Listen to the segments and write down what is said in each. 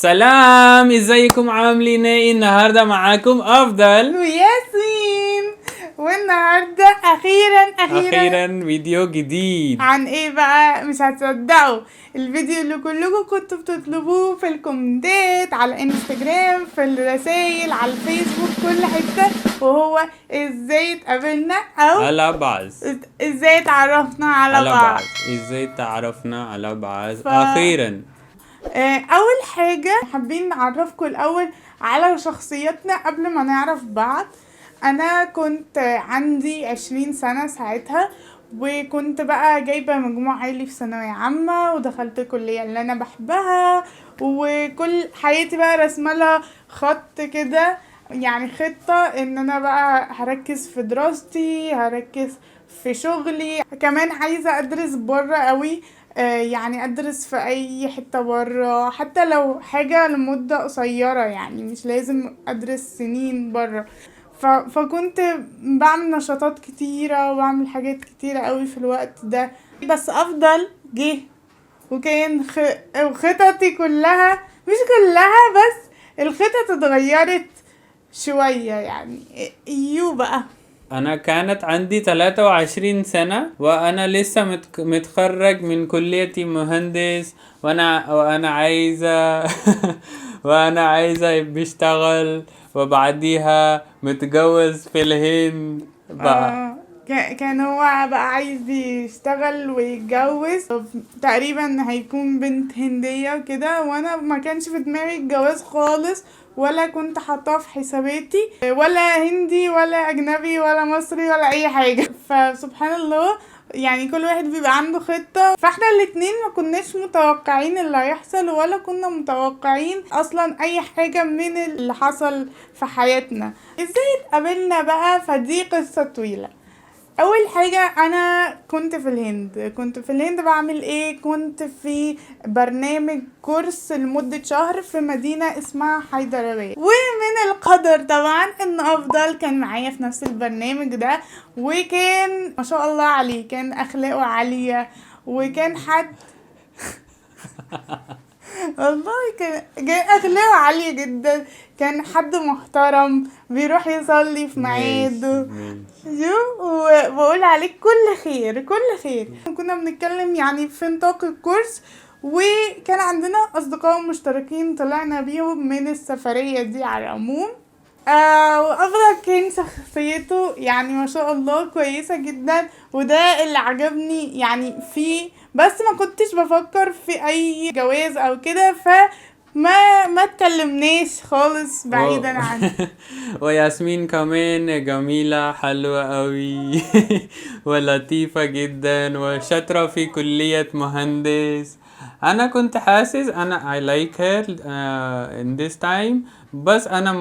سلام، ازيكم عاملين ايه؟ النهارده معاكم افضل وياسين. والنهارده اخيرا فيديو جديد. عن ايه بقى؟ مش هتصدقوا الفيديو اللي كلكم كنتوا بتطلبوه في الكومنتات على الانستجرام، في الرسايل على الفيسبوك، كل حته، وهو ازاي اتقابلنا او على بعض ازاي اتعرفنا على بعض. ازاي تعرفنا على بعض ف... اخيرا. اول حاجة حابين نعرفكم الاول على شخصيتنا قبل ما نعرف بعض. انا كنت عندي 20 سنة ساعتها، وكنت بقى جايبة مجموع عالي في ثانوية عامة، ودخلت الكلية اللي انا بحبها، وكل حياتي بقى رسملها خط كده، يعني خطة ان انا بقى هركز في دراستي، هركز في شغلي، كمان عايزة ادرس بره قوي. يعني ادرس في اي حتة برا، حتى لو حاجة لمدة قصيرة، يعني مش لازم ادرس سنين برا. فكنت بعمل نشاطات كتيرة وبعمل حاجات كتيرة قوي في الوقت ده. بس افضل جه وكان خططي كلها، مش كلها، بس الخطط اتغيرت شوية يعني. بقى انا كانت عندي 23 سنة وانا لسه متخرج من كلية مهندس، وانا عايزة وانا عايزة بشتغل، وبعديها متجوز في الهند بقى. كان هو بقى عايز يشتغل ويتجوز، تقريبا هيكون بنت هندية وكده، وانا ما كانش في دماغي الجواز خالص، ولا كنت حاطاه في حساباتي، ولا هندي ولا اجنبي ولا مصري ولا اي حاجة. فسبحان الله، يعني كل واحد بيبقى عنده خطة، فاحنا الاتنين ما كناش متوقعين اللي هيحصل، ولا كنا متوقعين اصلا اي حاجة من اللي حصل في حياتنا. ازاي اتقابلنا بقى؟ فدي قصة طويلة. اول حاجة، انا كنت في الهند بعمل ايه؟ كنت في برنامج كورس لمدة شهر في مدينة اسمها حيدرباد، ومن القدر طبعا ان افضل كان معايا في نفس البرنامج ده، وكان ما شاء الله عليه، كان اخلاقه عالية، وكان حد والله كان اخلاقه عالية جدا، كان حد محترم بيروح يصلي في ميعاده. ماشي. وبقول عليك كل خير كل خير. كنا بنتكلم يعني في نطاق الكورس، وكان عندنا اصدقاء مشتركين طلعنا بيهم من السفرية دي على العموم. وافضل كان شخصيته يعني ما شاء الله كويسة جدا، وده اللي عجبني يعني فيه، بس ما كنتش بفكر في اي جواز او كده، ما تكلمناش خالص و... بعيدا عن وياسمين كمان جميلة حلوة قوي ولطيفة جدا وشاطرة في كلية مهندس. أنا كنت حاسس أنا I like her in this time، بس أنا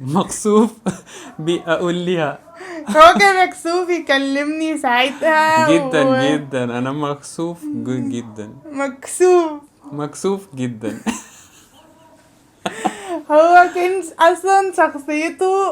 مكسوف بأقول لها هو كان مكسوف يكلمني ساعتها جدا أنا مكسوف جدا، مكسوف. مكسوف جدا. هو كان اصلا شخصيته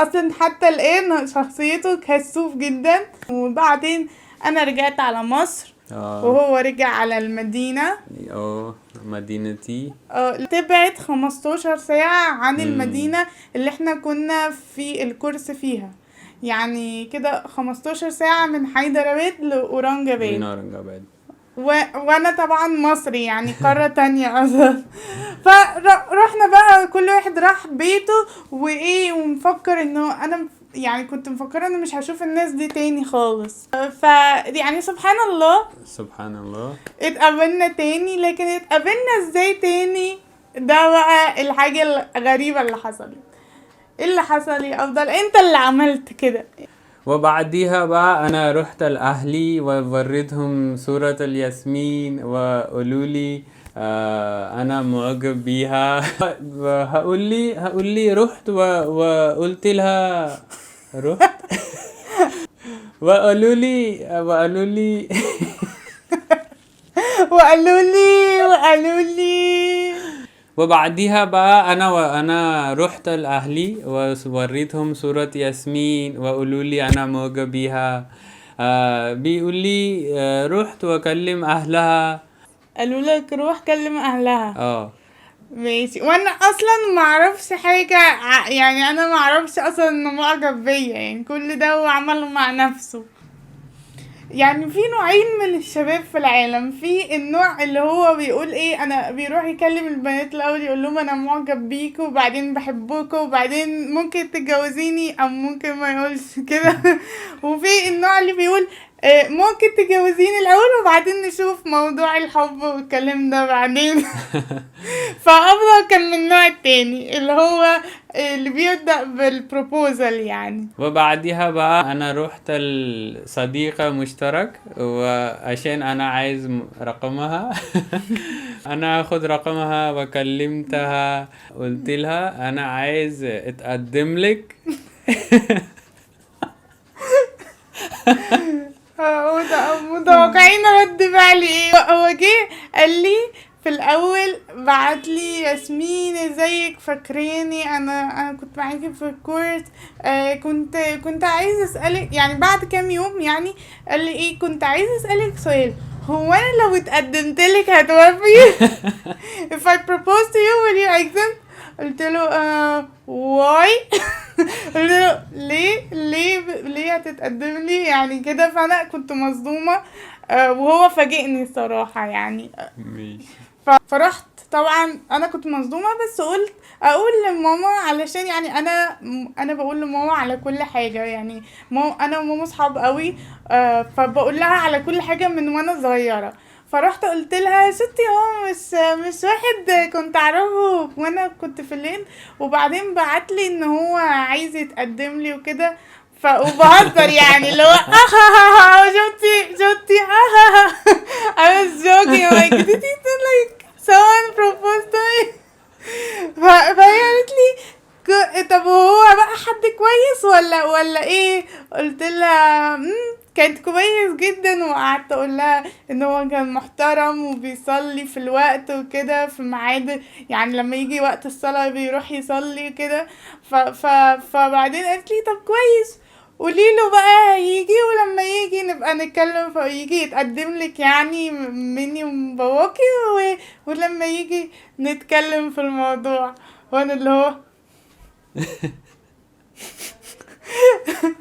اصلا حتى الان شخصيته كسوف جدا. وبعدين انا رجعت على مصر، وهو رجع على المدينة. مدينتي تبعد 15 ساعة عن المدينة اللي احنا كنا في الكورس فيها، يعني كده 15 ساعة من حيدرباد لأورانجاباد. وانا طبعا مصري، يعني قارة تانية اصلا. فرحنا بقى، كل واحد راح بيته وايه، ومفكر انه انا يعني كنت مفكرة انه مش هشوف الناس دي تاني خالص. يعني سبحان الله اتقابلنا تاني. لكن اتقابلنا ازاي تاني؟ ده بقى الحاجة الغريبة اللي حصلت. ايه اللي حصل يا افضل؟ انت اللي عملت كده. وبعديها بقى انا رحت لاهلي ووريتهم صورة الياسمين وقالوا لي انا معجب بيها. هقول لي رحت وقلت لها رحت وقالوا لي وقالوا لي وبعديها بقى انا رحت لاهلي ووريتهم صورة ياسمين وقالوا لي انا معجب بيها. بيقول لي رحت واكلم اهلها قالوا لك روح كلم اهلها. اه ماشي. وانا اصلا ما اعرفش حاجه يعني انا ما اعرفش اصلا انه معجب بيا، يعني كل ده هو عمله مع نفسه. يعني في نوعين من الشباب في العالم، في النوع اللي هو بيقول ايه، انا بيروح يكلم البنات الاول يقول لهم انا معجب بيكوا وبعدين بحبكوا وبعدين ممكن تتجوزيني او ممكن ما يقولش كده. وفي النوع اللي بيقول ممكن تتجوزيني الاول وبعدين نشوف موضوع الحب والكلام ده بعدين. فافضل كان من النوع التاني اللي هو اللي بيبدأ بالبروبوزال يعني. وبعدها بقى انا رحت الصديقة مشترك، وعشان انا عايز رقمها. انا اخد رقمها وكلمتها، قلت لها انا عايز اتقدم لك. متوقعين رد فعلي ايه؟ هو جه قال لي في الاول، بعت لي ياسمين ازيك فاكراني، انا كنت معاكي في الكورس، كنت عايز اسالك، يعني بعد كام يوم يعني قال لي ايه، كنت عايز اسالك سؤال، هو انا لو اتقدمت لك هتوافقي؟ if I propose to you will you accept؟ قلت له why؟ قلت له ليه هتتقدم لي يعني كده؟ فانا كنت مصدومه، وهو فاجئني الصراحه يعني. ماشي. فرحت طبعا انا كنت مصدومه، بس قلت اقول لماما علشان يعني انا بقول لماما على كل حاجه، يعني انا وماما صحاب قوي، فبقول لها على كل حاجه من وانا صغيره. فرحت قلت لها ستي هو مش واحد كنت اعرفه وانا كنت في الهند، وبعدين بعت لي ان هو عايز يتقدم لي وكده، وبهزر يعني اللي هو شفتي I was joking like did he do like someone proposed to me؟ فهي قالت لي طب هو بقى حد كويس ولا ايه؟ قلت لها كانت كويس جدا، وقعدت اقول لها ان هو كان محترم وبيصلي في الوقت وكده في ميعاد، يعني لما يجي وقت الصلاة بيروح يصلي كده. فبعدين قالت لي طب كويس، قولي له بقى يجي ولما يجي نبقى نتكلم، فيجي يتقدم لك يعني مني ومن باباكي ولما يجي نتكلم في الموضوع. وانا اللي هو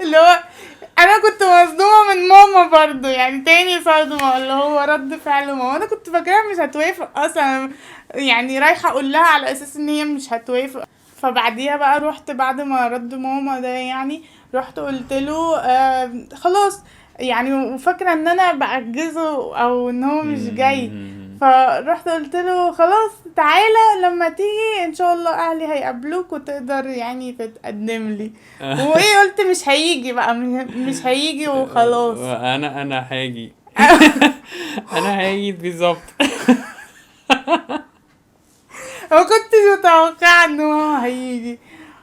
اللي هو انا كنت مصدومه من ماما برضو، يعني تاني صدمه اللي هو رد فعل ماما. انا كنت فاكراها مش هتوافق اصلا، يعني رايحه اقول لها على اساس ان هي مش هتوافق. فبعديها بقى رحت بعد ما رد ماما ده يعني رحت قلت له خلاص، يعني وفاكره ان انا بعجزه او ان هو مش جاي. فرحت قلت له خلاص تعالى لما تيجي ان شاء الله اهلي هيقابلوك وتقدر يعني تتقدم لي. وايه قلت مش هيجي بقى، مش هيجي وخلاص. انا هاجي. انا هاجي بالظبط. ما كنتش متوقعه ان هو هيجي.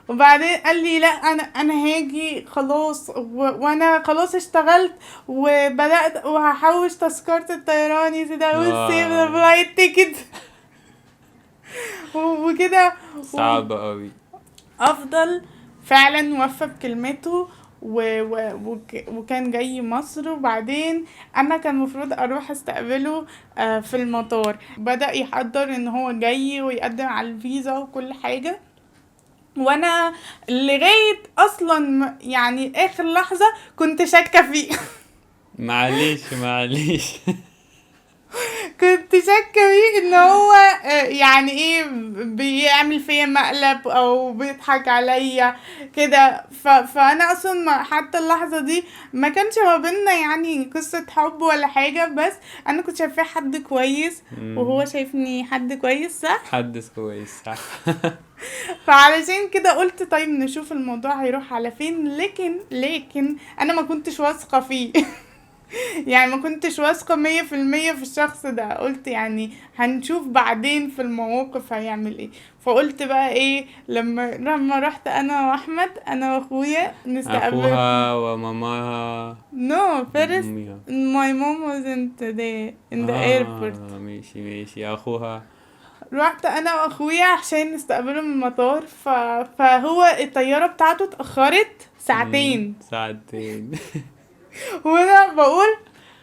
وبعدين قال لي لا انا هاجي خلاص، وانا خلاص اشتغلت وبدات وهحوش تذكره الطيران كده وسيف ذا فلايت تيكت وكده. صعب قوي. افضل فعلا وفى بكلمته وكان جاي مصر. وبعدين انا كان المفروض اروح استقبله في المطار، بدأ يحضر ان هو جاي ويقدم على الفيزا وكل حاجة، وانا لغاية اصلا يعني اخر لحظة كنت شاكة فيه. معليش كنت شاكة فيه ان هو يعني ايه بيعمل فيا مقلب او بيضحك عليا كده. فانا اصلا حتى اللحظة دي ما كانش ما بيننا يعني قصة حب ولا حاجة، بس انا كنت شايفاه حد كويس وهو شايفني حد كويس، صح؟ حد كويس، صح. فعلشان كده قلت طيب نشوف الموضوع هيروح على فين، لكن انا ما كنتش واثقة فيه. يعني ما كنتش واثقة 100% في الشخص ده. قلت يعني هنشوف بعدين في المواقف هيعمل ايه. فقلت بقى ايه لما رحت انا واحمد انا واخويا نستقبل اخوها وماماها. no first أميها. my mom wasn't there in the airport. ماشي اخوها. رحت انا واخويا عشان نستقبله من المطار. فهو الطيارة بتاعته اتأخرت ساعتين. ساعتين. وانا بقول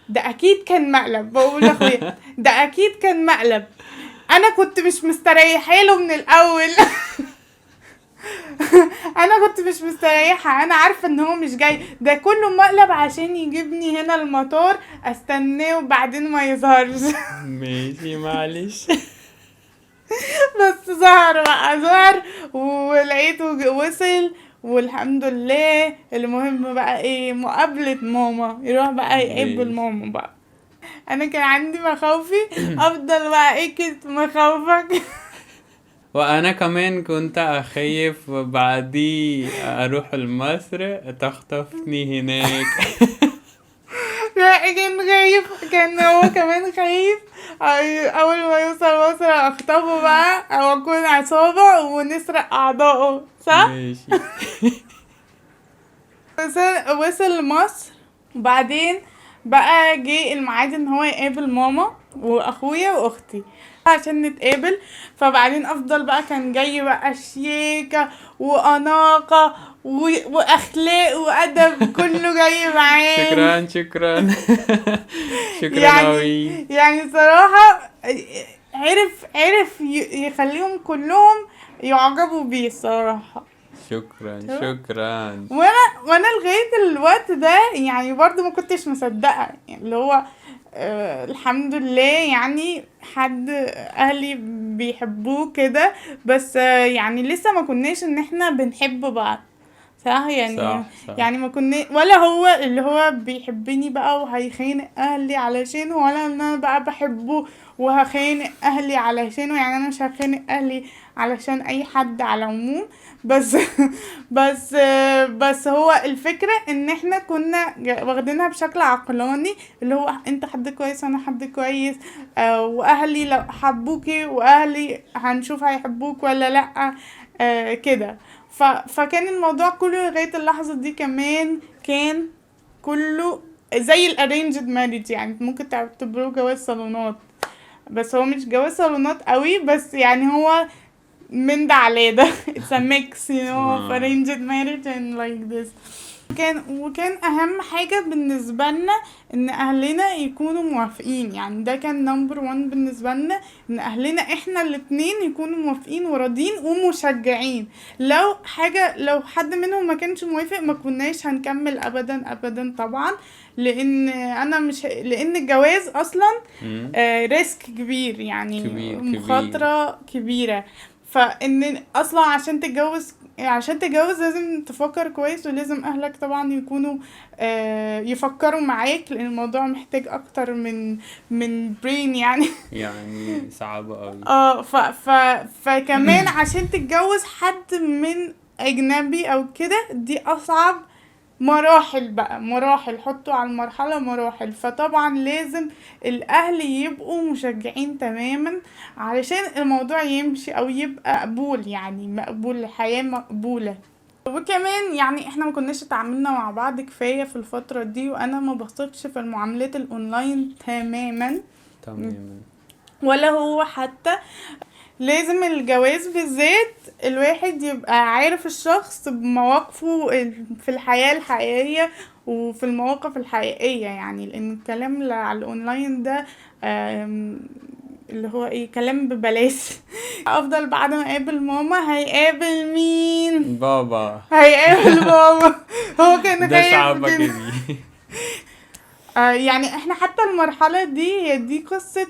ده اكيد كان مقلب. بقول لاخويا ده اكيد كان مقلب، انا كنت مش مستريحه له من الاول. انا كنت مش مستريحه، انا عارفه ان هو مش جاي، ده كله مقلب عشان يجيبني هنا المطار استناه وبعدين ما يظهرش. ماشي معلش. بس ظهر بقى، ظهر ولقيته وصل والحمد لله. المهم بقى ايه؟ مقابلة ماما، يروح بقى يقابل ماشي. ماما بقى. انا كان عندي مخاوفي، افضل بقى ايه كنت مخاوفك. وانا كمان كنت اخيف بعدي اروح مصر تخطفني هناك. لا كان خايف، كان هو كمان خايف. اول ما يوصل مصر اخطفه بقى او اكون عصابة ونسرق اعضائه، صح؟ ماشي. وصل مصر، وبعدين بقى جه الميعاد ان هو يقابل ماما واخويا واختي عشان نتقابل. فبعدين افضل بقى كان جاي بقى شياكة واناقة واخلاق وادب، كله جاي معاه. شكرا شكرا. شكرا يعني اوي. يعني صراحة عرف يخليهم كلهم يعجبوا بيه الصراحة. شكرا شكرا. وانا لغايه الوقت ده يعني برضو ما كنتش مصدقه، يعني اللي هو الحمد لله يعني حد اهلي بيحبوه كده. بس يعني لسه ما كناش ان احنا بنحب بعض، صح يعني. صح صح. يعني ما كنا، ولا هو اللي هو بيحبني بقى وهيخانق اهلي علشانه، ولا ان انا بقى بحبه وهخانق اهلي علشانه. يعني انا مش هخانق اهلي علشان اي حد على العموم. بس بس هو الفكرة ان احنا كنا واخدينها بشكل عقلاني، اللي هو انت حد كويس وانا حد كويس، واهلي لو حبوكي واهلي هنشوف هيحبوك ولا لا، كده. فكان الموضوع كله لغاية اللحظة دي كمان كان كله زي الارينجد ماريج، يعني ممكن تعتبروه جواز صالونات، بس هو مش جواز صالونات قوي، بس يعني هو من ده على ده. it's a mix you know of arranged marriage and like this. وكان اهم حاجة بالنسبة لنا ان اهلنا يكونوا موافقين، يعني ده كان نمبر 1 بالنسبة لنا، ان اهلنا احنا الاتنين يكونوا موافقين وراضين ومشجعين. لو حد منهم ما كانش موافق ما كناش هنكمل ابدا ابدا طبعا، لان انا مش لان الجواز اصلا ريسك كبير، يعني كبير مخاطرة كبيرة. فان اصلا عشان تتجوز لازم تفكر كويس، ولازم اهلك طبعا يكونوا يفكروا معاك، لان الموضوع محتاج اكتر من برين يعني. يعني صعب قوي. فكمان عشان تتجوز حد من اجنبي او كده دي اصعب مراحل بقى، مراحل حطوا على المرحلة مراحل. فطبعا لازم الاهل يبقوا مشجعين تماما علشان الموضوع يمشي او يبقى مقبول، يعني مقبول، الحياة مقبولة. وكمان يعني احنا ما كناش اتعاملنا مع بعض كفاية في الفترة دي، وانا ما بثقش في المعاملات الاونلاين تماما، ولا هو حتى. لازم الجواز بالذات الواحد يبقى عارف الشخص بمواقفه في الحياة الحقيقية وفي المواقف الحقيقية، يعني لان الكلام على الاونلاين ده اللي هو ايه، كلام ببلاش. افضل بعد ما اقابل ماما هيقابل مين؟ بابا. هيقابل بابا. هو كان ده خايف صعب كده. كده. يعني احنا حتى المرحلة دي قصة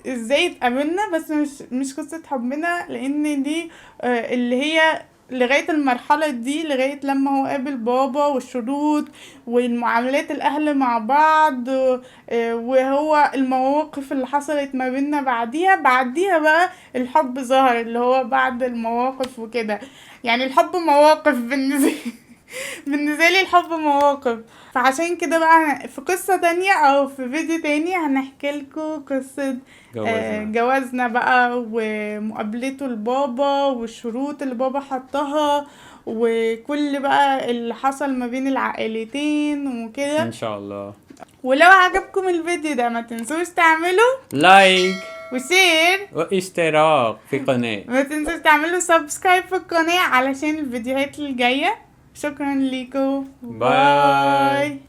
ازاي اتقابلنا، بس مش قصة حبنا، لان دي اللي هي لغاية المرحلة دي، لغاية لما هو قابل بابا والشروط والمعاملات الاهل مع بعض، وهو المواقف اللي حصلت ما بيننا بعديها بقى الحب ظهر، اللي هو بعد المواقف وكده. يعني الحب مواقف بالنسبة لي الحب مواقف. فعشان كده بقى في قصة تانية او في فيديو تاني هنحكي لكم قصة جوازنا بقى، ومقابلته لبابا، والشروط اللي بابا حطها، وكل بقى اللي حصل ما بين العائلتين وكده ان شاء الله. ولو عجبكم الفيديو ده ما تنسوش تعملوا لايك وشير واشتراك في قناة. ما تنسوش تعملوا سبسكرايب في القناة علشان الفيديوهات الجاية. شكرا ليكم، باي.